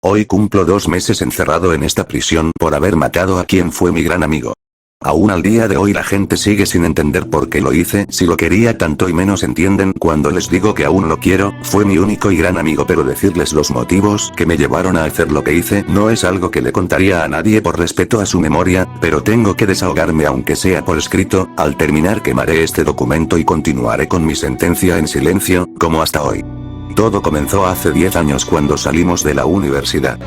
Hoy cumplo 2 meses encerrado en esta prisión por haber matado a quien fue mi gran amigo. Aún al día de hoy la gente sigue sin entender por qué lo hice, si lo quería tanto, y menos entienden cuando les digo que aún lo quiero. Fue mi único y gran amigo, pero decirles los motivos que me llevaron a hacer lo que hice no es algo que le contaría a nadie por respeto a su memoria, pero tengo que desahogarme aunque sea por escrito. Al terminar quemaré este documento y continuaré con mi sentencia en silencio, como hasta hoy. Todo comenzó hace 10 años cuando salimos de la universidad.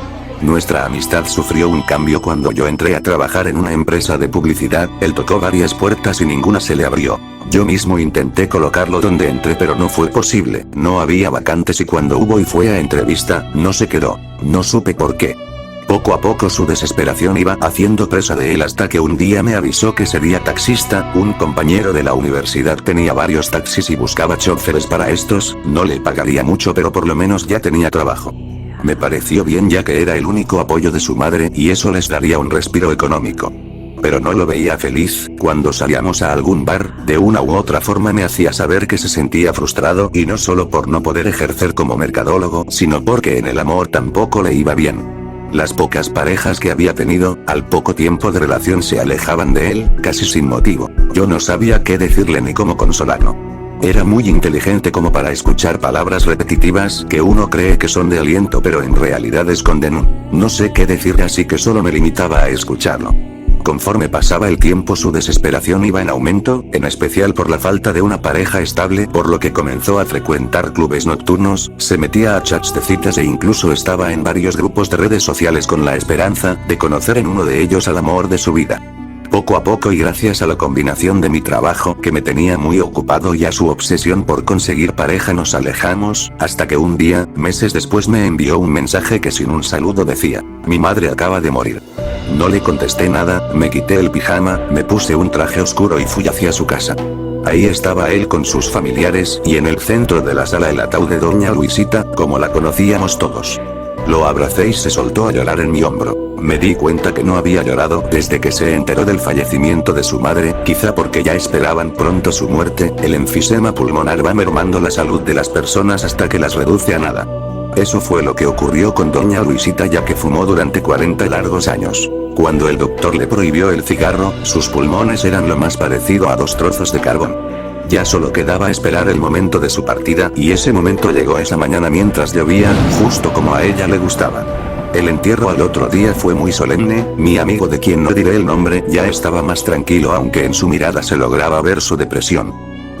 Nuestra amistad sufrió un cambio cuando yo entré a trabajar en una empresa de publicidad. Él tocó varias puertas y ninguna se le abrió. Yo mismo intenté colocarlo donde entré, pero no fue posible, no había vacantes, y cuando hubo y fue a entrevista, no se quedó. No supe por qué. Poco a poco su desesperación iba haciendo presa de él, hasta que un día me avisó que sería taxista. Un compañero de la universidad tenía varios taxis y buscaba choferes para estos. No le pagaría mucho, pero por lo menos ya tenía trabajo. Me pareció bien, ya que era el único apoyo de su madre y eso les daría un respiro económico. Pero no lo veía feliz. Cuando salíamos a algún bar, de una u otra forma me hacía saber que se sentía frustrado, y no solo por no poder ejercer como mercadólogo, sino porque en el amor tampoco le iba bien. Las pocas parejas que había tenido, al poco tiempo de relación se alejaban de él, casi sin motivo. Yo no sabía qué decirle ni cómo consolarlo. Era muy inteligente como para escuchar palabras repetitivas que uno cree que son de aliento, pero en realidad esconden un no sé qué decirle, así que solo me limitaba a escucharlo. Conforme pasaba el tiempo su desesperación iba en aumento, en especial por la falta de una pareja estable, por lo que comenzó a frecuentar clubes nocturnos, se metía a chats de citas e incluso estaba en varios grupos de redes sociales con la esperanza de conocer en uno de ellos al amor de su vida. Poco a poco, y gracias a la combinación de mi trabajo que me tenía muy ocupado y a su obsesión por conseguir pareja, nos alejamos, hasta que un día, meses después, me envió un mensaje que sin un saludo decía: "Mi madre acaba de morir". No le contesté nada, me quité el pijama, me puse un traje oscuro y fui hacia su casa. Ahí estaba él con sus familiares, y en el centro de la sala el ataúd de doña Luisita, como la conocíamos todos. Lo abracé y se soltó a llorar en mi hombro. Me di cuenta que no había llorado desde que se enteró del fallecimiento de su madre, quizá porque ya esperaban pronto su muerte. El enfisema pulmonar va mermando la salud de las personas hasta que las reduce a nada. Eso fue lo que ocurrió con doña Luisita, ya que fumó durante 40 largos años. Cuando el doctor le prohibió el cigarro, sus pulmones eran lo más parecido a 2 trozos de carbón. Ya solo quedaba esperar el momento de su partida, y ese momento llegó esa mañana mientras llovía, justo como a ella le gustaba. El entierro al otro día fue muy solemne. Mi amigo, de quien no diré el nombre, ya estaba más tranquilo, aunque en su mirada se lograba ver su depresión.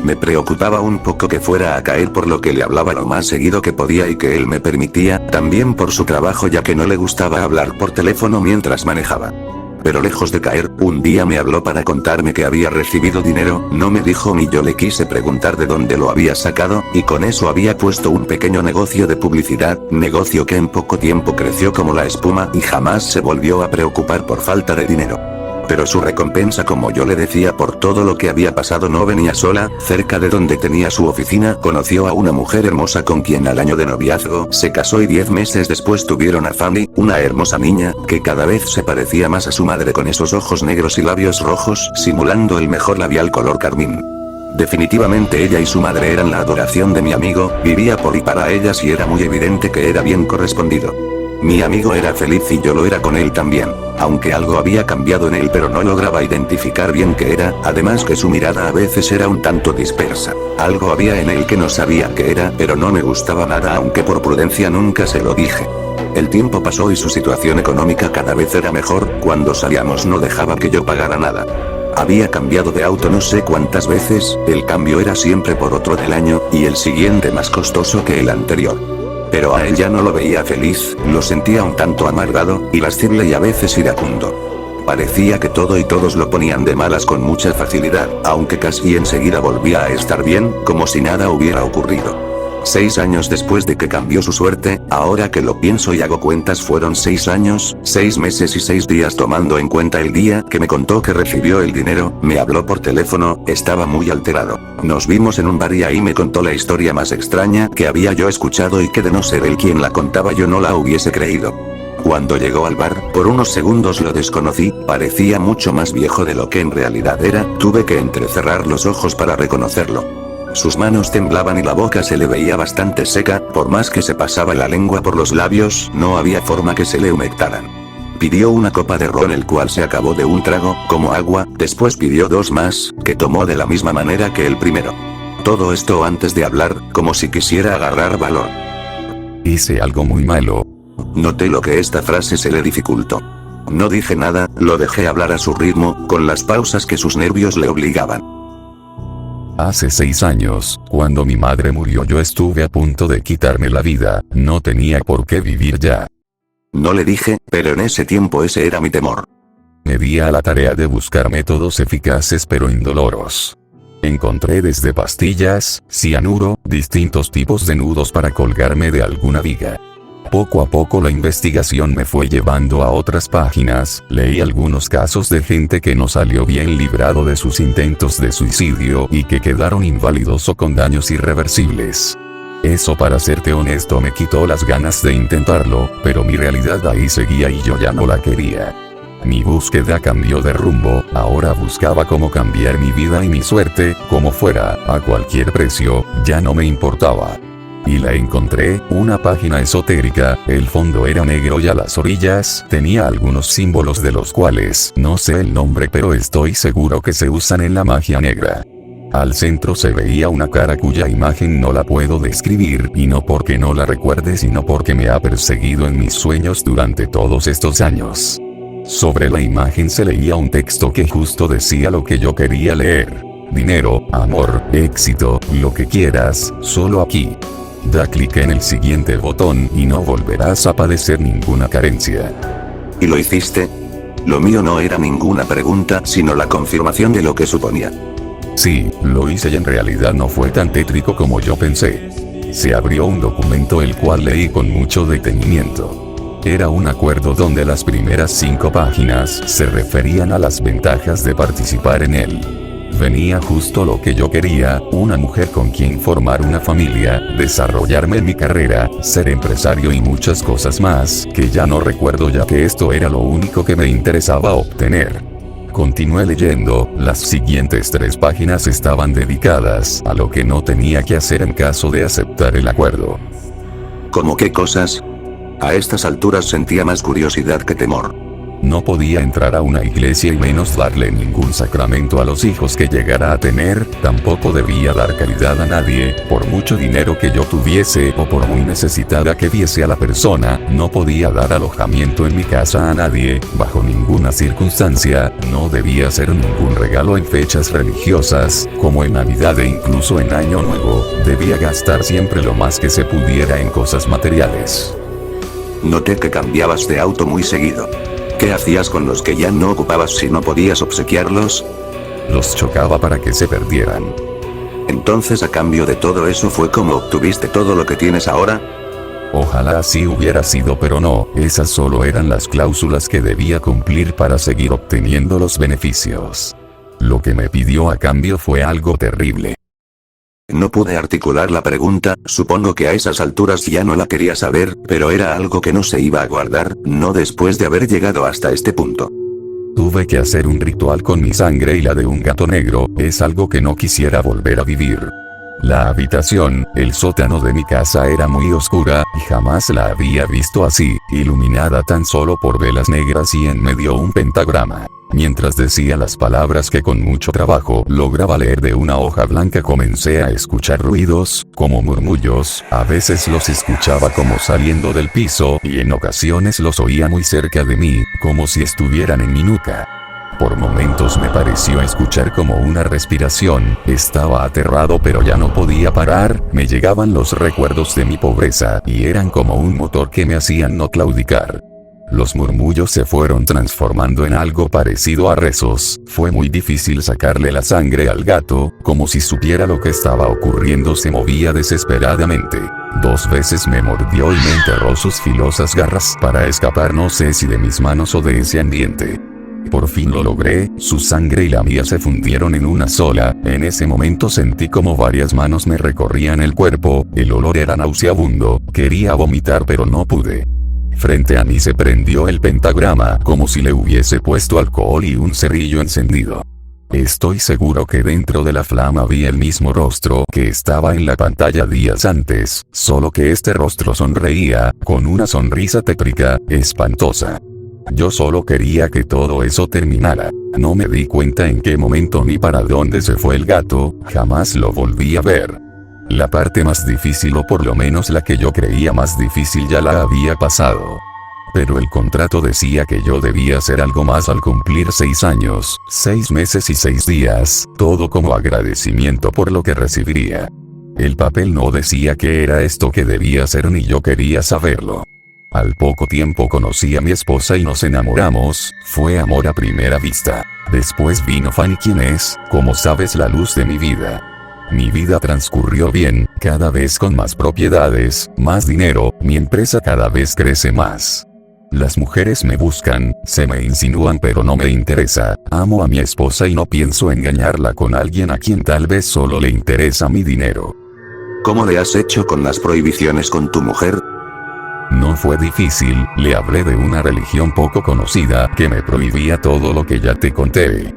Me preocupaba un poco que fuera a caer, por lo que le hablaba lo más seguido que podía y que él me permitía, también por su trabajo, ya que no le gustaba hablar por teléfono mientras manejaba. Pero lejos de caer, un día me habló para contarme que había recibido dinero. No me dijo ni yo le quise preguntar de dónde lo había sacado, y con eso había puesto un pequeño negocio de publicidad, negocio que en poco tiempo creció como la espuma y jamás se volvió a preocupar por falta de dinero. Pero su recompensa, como yo le decía, por todo lo que había pasado, no venía sola. Cerca de donde tenía su oficina, conoció a una mujer hermosa con quien al año de noviazgo se casó, y 10 meses después tuvieron a Fanny, una hermosa niña, que cada vez se parecía más a su madre, con esos ojos negros y labios rojos, simulando el mejor labial color carmín. Definitivamente ella y su madre eran la adoración de mi amigo, vivía por y para ellas, y era muy evidente que era bien correspondido. Mi amigo era feliz y yo lo era con él también, aunque algo había cambiado en él, pero no lograba identificar bien qué era, además que su mirada a veces era un tanto dispersa. Algo había en él que no sabía qué era, pero no me gustaba nada, aunque por prudencia nunca se lo dije. El tiempo pasó y su situación económica cada vez era mejor. Cuando salíamos no dejaba que yo pagara nada. Había cambiado de auto no sé cuántas veces, el cambio era siempre por otro del año, y el siguiente más costoso que el anterior. Pero a él ya no lo veía feliz, lo sentía un tanto amargado, irascible y a veces iracundo. Parecía que todo y todos lo ponían de malas con mucha facilidad, aunque casi enseguida volvía a estar bien, como si nada hubiera ocurrido. 6 años después de que cambió su suerte, ahora que lo pienso y hago cuentas, fueron 6 años, 6 meses y 6 días, tomando en cuenta el día que me contó que recibió el dinero. Me habló por teléfono, estaba muy alterado. Nos vimos en un bar y ahí me contó la historia más extraña que había yo escuchado, y que de no ser él quien la contaba yo no la hubiese creído. Cuando llegó al bar, por unos segundos lo desconocí, parecía mucho más viejo de lo que en realidad era, tuve que entrecerrar los ojos para reconocerlo. Sus manos temblaban y la boca se le veía bastante seca, por más que se pasaba la lengua por los labios, no había forma que se le humectaran. Pidió una copa de ron el cual se acabó de un trago, como agua, después pidió 2 más, que tomó de la misma manera que el primero. Todo esto antes de hablar, como si quisiera agarrar valor. Hice algo muy malo. Noté lo que esta frase se le dificultó. No dije nada, lo dejé hablar a su ritmo, con las pausas que sus nervios le obligaban. Hace 6 años, cuando mi madre murió, yo estuve a punto de quitarme la vida, no tenía por qué vivir ya. No le dije, pero en ese tiempo ese era mi temor. Me di a la tarea de buscar métodos eficaces pero indoloros. Encontré desde pastillas, cianuro, distintos tipos de nudos para colgarme de alguna viga. Poco a poco la investigación me fue llevando a otras páginas, leí algunos casos de gente que no salió bien librado de sus intentos de suicidio y que quedaron inválidos o con daños irreversibles. Eso, para serte honesto, me quitó las ganas de intentarlo, pero mi realidad ahí seguía y yo ya no la quería. Mi búsqueda cambió de rumbo, ahora buscaba cómo cambiar mi vida y mi suerte, como fuera, a cualquier precio, ya no me importaba. Y la encontré, una página esotérica, el fondo era negro y a las orillas tenía algunos símbolos de los cuales no sé el nombre, pero estoy seguro que se usan en la magia negra. Al centro se veía una cara cuya imagen no la puedo describir, y no porque no la recuerde, sino porque me ha perseguido en mis sueños durante todos estos años. Sobre la imagen se leía un texto que justo decía lo que yo quería leer: dinero, amor, éxito, lo que quieras, solo aquí. Da clic en el siguiente botón y no volverás a padecer ninguna carencia. ¿Y lo hiciste? Lo mío no era ninguna pregunta, sino la confirmación de lo que suponía. Sí, lo hice y en realidad no fue tan tétrico como yo pensé. Se abrió un documento el cual leí con mucho detenimiento. Era un acuerdo donde las primeras 5 páginas se referían a las ventajas de participar en él. Venía justo lo que yo quería, una mujer con quien formar una familia, desarrollarme en mi carrera, ser empresario y muchas cosas más, que ya no recuerdo ya que esto era lo único que me interesaba obtener. Continué leyendo, las siguientes 3 páginas estaban dedicadas a lo que no tenía que hacer en caso de aceptar el acuerdo. ¿Cómo qué cosas? A estas alturas sentía más curiosidad que temor. No podía entrar a una iglesia y menos darle ningún sacramento a los hijos que llegara a tener, tampoco debía dar caridad a nadie, por mucho dinero que yo tuviese o por muy necesitada que viese a la persona, no podía dar alojamiento en mi casa a nadie, bajo ninguna circunstancia, no debía hacer ningún regalo en fechas religiosas, como en Navidad e incluso en Año Nuevo, debía gastar siempre lo más que se pudiera en cosas materiales. Noté que cambiabas de auto muy seguido. ¿Qué hacías con los que ya no ocupabas si no podías obsequiarlos? Los chocaba para que se perdieran. Entonces, a cambio de todo eso, ¿fue como obtuviste todo lo que tienes ahora? Ojalá así hubiera sido, pero no, esas solo eran las cláusulas que debía cumplir para seguir obteniendo los beneficios. Lo que me pidió a cambio fue algo terrible. No pude articular la pregunta, supongo que a esas alturas ya no la quería saber, pero era algo que no se iba a guardar, no después de haber llegado hasta este punto. Tuve que hacer un ritual con mi sangre y la de un gato negro, es algo que no quisiera volver a vivir. La habitación, el sótano de mi casa era muy oscura, y jamás la había visto así, iluminada tan solo por velas negras y en medio un pentagrama. Mientras decía las palabras que con mucho trabajo lograba leer de una hoja blanca, comencé a escuchar ruidos, como murmullos, a veces los escuchaba como saliendo del piso y en ocasiones los oía muy cerca de mí, como si estuvieran en mi nuca. Por momentos me pareció escuchar como una respiración, estaba aterrado pero ya no podía parar, me llegaban los recuerdos de mi pobreza y eran como un motor que me hacían no claudicar. Los murmullos se fueron transformando en algo parecido a rezos, fue muy difícil sacarle la sangre al gato, como si supiera lo que estaba ocurriendo se movía desesperadamente. 2 veces me mordió y me enterró sus filosas garras para escapar, no sé si de mis manos o de ese ambiente. Por fin lo logré, su sangre y la mía se fundieron en una sola, en ese momento sentí como varias manos me recorrían el cuerpo, el olor era nauseabundo, quería vomitar pero no pude. Frente a mí se prendió el pentagrama como si le hubiese puesto alcohol y un cerillo encendido. Estoy seguro que dentro de la flama vi el mismo rostro que estaba en la pantalla días antes, solo que este rostro sonreía, con una sonrisa tétrica, espantosa. Yo solo quería que todo eso terminara. No me di cuenta en qué momento ni para dónde se fue el gato, jamás lo volví a ver. La parte más difícil, o por lo menos la que yo creía más difícil, ya la había pasado. Pero el contrato decía que yo debía hacer algo más al cumplir 6 años, 6 meses y 6 días, todo como agradecimiento por lo que recibiría. El papel no decía qué era esto que debía hacer, ni yo quería saberlo. Al poco tiempo conocí a mi esposa y nos enamoramos, fue amor a primera vista. Después vino Fanny, quien es, como sabes, la luz de mi vida. Mi vida transcurrió bien, cada vez con más propiedades, más dinero, mi empresa cada vez crece más. Las mujeres me buscan, se me insinúan, pero no me interesa. Amo a mi esposa y no pienso engañarla con alguien a quien tal vez solo le interesa mi dinero. ¿Cómo le has hecho con las prohibiciones con tu mujer? No fue difícil, le hablé de una religión poco conocida que me prohibía todo lo que ya te conté.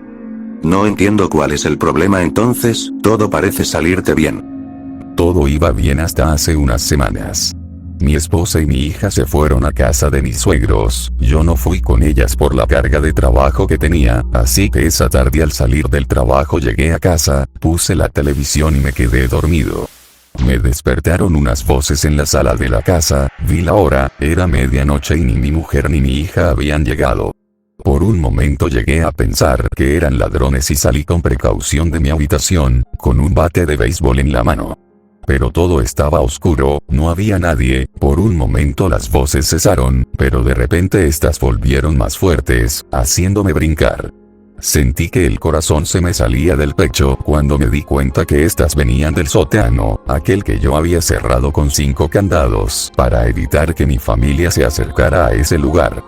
No entiendo cuál es el problema entonces, todo parece salirte bien. Todo iba bien hasta hace unas semanas. Mi esposa y mi hija se fueron a casa de mis suegros, yo no fui con ellas por la carga de trabajo que tenía, así que esa tarde al salir del trabajo llegué a casa, puse la televisión y me quedé dormido. Me despertaron unas voces en la sala de la casa, vi la hora, era medianoche y ni mi mujer ni mi hija habían llegado. Por un momento llegué a pensar que eran ladrones y salí con precaución de mi habitación, con un bate de béisbol en la mano. Pero todo estaba oscuro, no había nadie, por un momento las voces cesaron, pero de repente estas volvieron más fuertes, haciéndome brincar. Sentí que el corazón se me salía del pecho cuando me di cuenta que estas venían del sótano, aquel que yo había cerrado con 5 candados, para evitar que mi familia se acercara a ese lugar.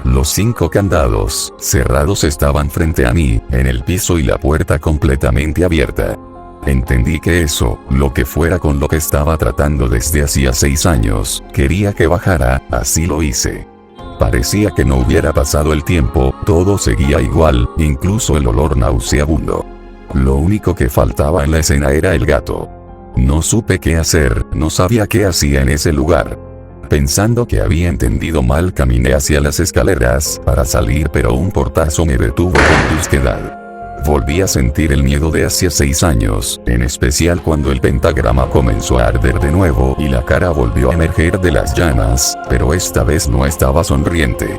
Los 5 candados, cerrados, estaban frente a mí, en el piso y la puerta completamente abierta. Entendí que eso, lo que fuera con lo que estaba tratando desde hacía 6 años, quería que bajara, así lo hice. Parecía que no hubiera pasado el tiempo, todo seguía igual, incluso el olor nauseabundo. Lo único que faltaba en la escena era el gato. No supe qué hacer, no sabía qué hacía en ese lugar. Pensando que había entendido mal, caminé hacia las escaleras para salir, pero un portazo me detuvo con brusquedad. Volví a sentir el miedo de hace 6 años, en especial cuando el pentagrama comenzó a arder de nuevo y la cara volvió a emerger de las llamas, pero esta vez no estaba sonriente.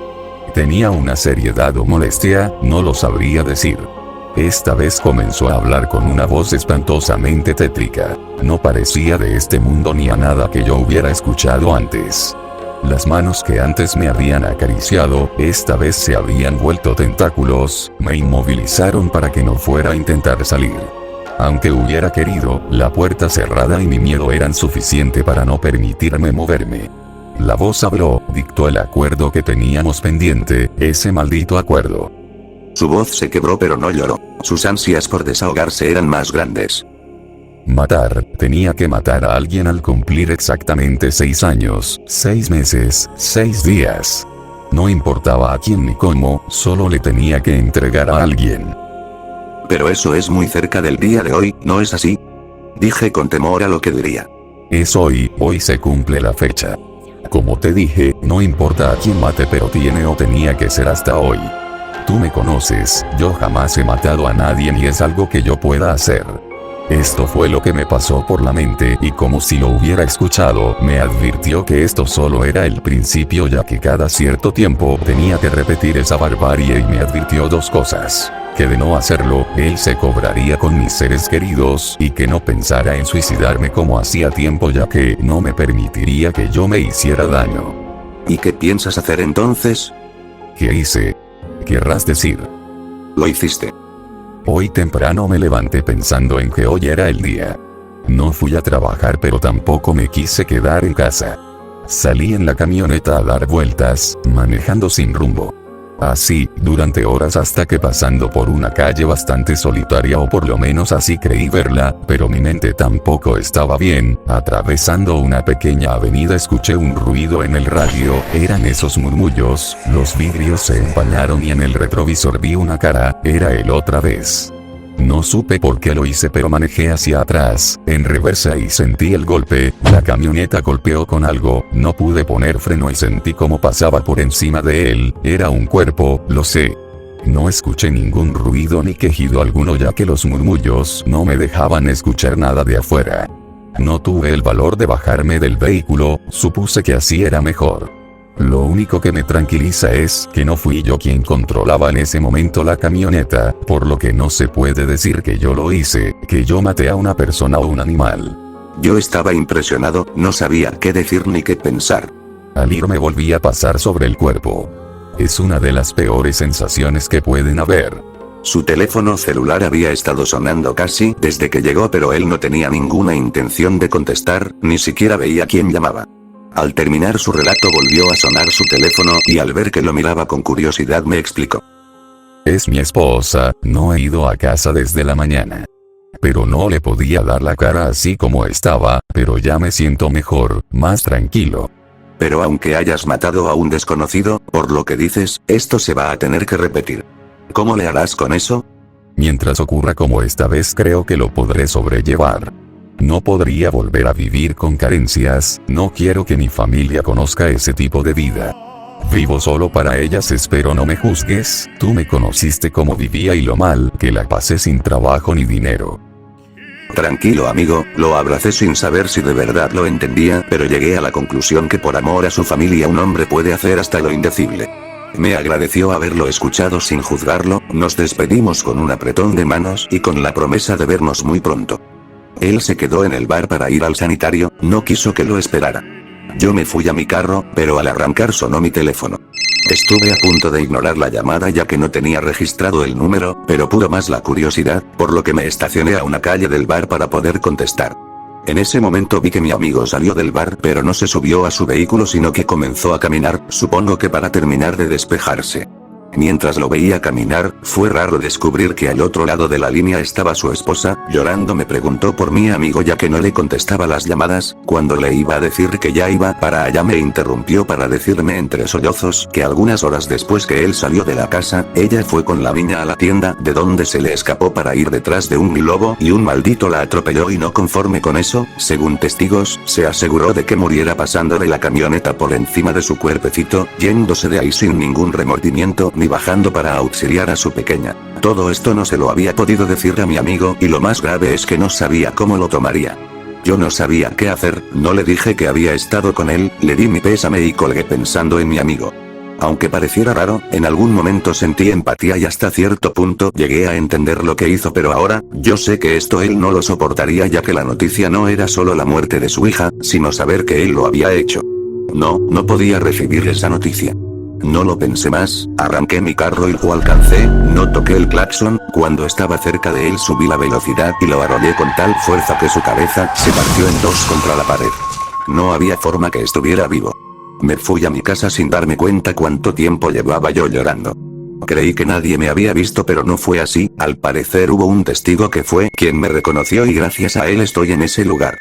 Tenía una seriedad o molestia, no lo sabría decir. Esta vez comenzó a hablar con una voz espantosamente tétrica. No parecía de este mundo ni a nada que yo hubiera escuchado antes. Las manos que antes me habían acariciado, esta vez se habían vuelto tentáculos, me inmovilizaron para que no fuera a intentar salir. Aunque hubiera querido, la puerta cerrada y mi miedo eran suficiente para no permitirme moverme. La voz habló, dictó el acuerdo que teníamos pendiente, ese maldito acuerdo. Su voz se quebró pero no lloró, sus ansias por desahogarse eran más grandes. Matar, tenía que matar a alguien al cumplir exactamente 6 años, 6 meses, 6 días. No importaba a quién ni cómo, solo le tenía que entregar a alguien. Pero eso es muy cerca del día de hoy, ¿no es así? Dije con temor a lo que diría. Es hoy se cumple la fecha. Como te dije, no importa a quién mate, pero tiene o tenía que ser hasta hoy. Tú me conoces, yo jamás he matado a nadie ni es algo que yo pueda hacer. Esto fue lo que me pasó por la mente y como si lo hubiera escuchado, me advirtió que esto solo era el principio, ya que cada cierto tiempo tenía que repetir esa barbarie y me advirtió 2 cosas. Que de no hacerlo, él se cobraría con mis seres queridos y que no pensara en suicidarme como hacía tiempo, ya que no me permitiría que yo me hiciera daño. ¿Y qué piensas hacer entonces? ¿Qué hice? Querrás decir. Lo hiciste. Hoy temprano me levanté pensando en que hoy era el día. No fui a trabajar, pero tampoco me quise quedar en casa. Salí en la camioneta a dar vueltas, manejando sin rumbo. Así, durante horas, hasta que pasando por una calle bastante solitaria, o por lo menos así creí verla, pero mi mente tampoco estaba bien. Atravesando una pequeña avenida escuché un ruido en el radio, eran esos murmullos, los vidrios se empañaron y en el retrovisor vi una cara, era él otra vez. No supe por qué lo hice, pero manejé hacia atrás, en reversa, y sentí el golpe. La camioneta golpeó con algo, no pude poner freno y sentí como pasaba por encima de él. Era un cuerpo, lo sé. No escuché ningún ruido ni quejido alguno, ya que los murmullos no me dejaban escuchar nada de afuera. No tuve el valor de bajarme del vehículo, supuse que así era mejor. Lo único que me tranquiliza es que no fui yo quien controlaba en ese momento la camioneta, por lo que no se puede decir que yo lo hice, que yo maté a una persona o un animal. Yo estaba impresionado, no sabía qué decir ni qué pensar. Al ir me volví a pasar sobre el cuerpo. Es una de las peores sensaciones que pueden haber. Su teléfono celular había estado sonando casi desde que llegó, pero él no tenía ninguna intención de contestar, ni siquiera veía quién llamaba. Al terminar su relato volvió a sonar su teléfono y al ver que lo miraba con curiosidad me explicó. Es mi esposa, no he ido a casa desde la mañana. Pero no le podía dar la cara así como estaba, pero ya me siento mejor, más tranquilo. Pero aunque hayas matado a un desconocido, por lo que dices, esto se va a tener que repetir. ¿Cómo le harás con eso? Mientras ocurra como esta vez, creo que lo podré sobrellevar. No podría volver a vivir con carencias, no quiero que mi familia conozca ese tipo de vida. Vivo solo para ellas, espero no me juzgues, tú me conociste cómo vivía y lo mal que la pasé sin trabajo ni dinero. Tranquilo amigo, lo abracé sin saber si de verdad lo entendía, pero llegué a la conclusión que por amor a su familia un hombre puede hacer hasta lo indecible. Me agradeció haberlo escuchado sin juzgarlo, nos despedimos con un apretón de manos y con la promesa de vernos muy pronto. Él se quedó en el bar para ir al sanitario, no quiso que lo esperara. Yo me fui a mi carro, pero al arrancar sonó mi teléfono. Estuve a punto de ignorar la llamada ya que no tenía registrado el número, pero pudo más la curiosidad, por lo que me estacioné a una calle del bar para poder contestar. En ese momento vi que mi amigo salió del bar, pero no se subió a su vehículo sino que comenzó a caminar, supongo que para terminar de despejarse. Mientras lo veía caminar, fue raro descubrir que al otro lado de la línea estaba su esposa, llorando. Me preguntó por mi amigo ya que no le contestaba las llamadas. Cuando le iba a decir que ya iba para allá me interrumpió para decirme entre sollozos que algunas horas después que él salió de la casa, ella fue con la niña a la tienda, de donde se le escapó para ir detrás de un globo y un maldito la atropelló, y no conforme con eso, según testigos, se aseguró de que muriera pasándole la camioneta por encima de su cuerpecito, yéndose de ahí sin ningún remordimiento ni bajando para auxiliar a su pequeña. Todo esto no se lo había podido decir a mi amigo, y lo más grave es que no sabía cómo lo tomaría. Yo no sabía qué hacer, no le dije que había estado con él, le di mi pésame y colgué pensando en mi amigo. Aunque pareciera raro, en algún momento sentí empatía y hasta cierto punto llegué a entender lo que hizo, pero ahora, yo sé que esto él no lo soportaría, ya que la noticia no era solo la muerte de su hija, sino saber que él lo había hecho. No podía recibir esa noticia. No lo pensé más, arranqué mi carro y lo alcancé, no toqué el claxon, cuando estaba cerca de él subí la velocidad y lo arrollé con tal fuerza que su cabeza se partió en dos contra la pared. No había forma que estuviera vivo. Me fui a mi casa sin darme cuenta cuánto tiempo llevaba yo llorando. Creí que nadie me había visto, pero no fue así, al parecer hubo un testigo que fue quien me reconoció y gracias a él estoy en ese lugar.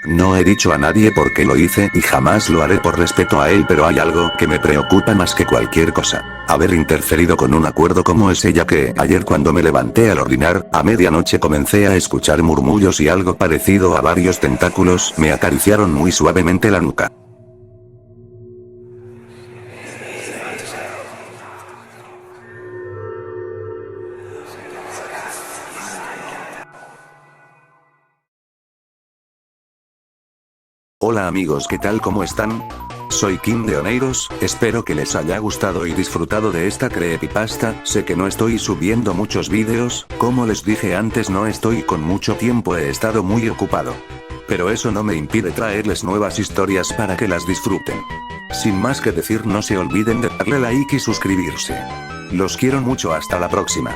No he dicho a nadie por qué lo hice y jamás lo haré por respeto a él, pero hay algo que me preocupa más que cualquier cosa: haber interferido con un acuerdo como ese, ya que ayer cuando me levanté al orinar, a medianoche comencé a escuchar murmullos y algo parecido a varios tentáculos me acariciaron muy suavemente la nuca. Hola amigos, ¿qué tal? ¿Cómo están? Soy Kim de Oneiros, espero que les haya gustado y disfrutado de esta creepypasta. Sé que no estoy subiendo muchos vídeos, como les dije antes no estoy con mucho tiempo, he estado muy ocupado. Pero eso no me impide traerles nuevas historias para que las disfruten. Sin más que decir, no se olviden de darle like y suscribirse. Los quiero mucho, hasta la próxima.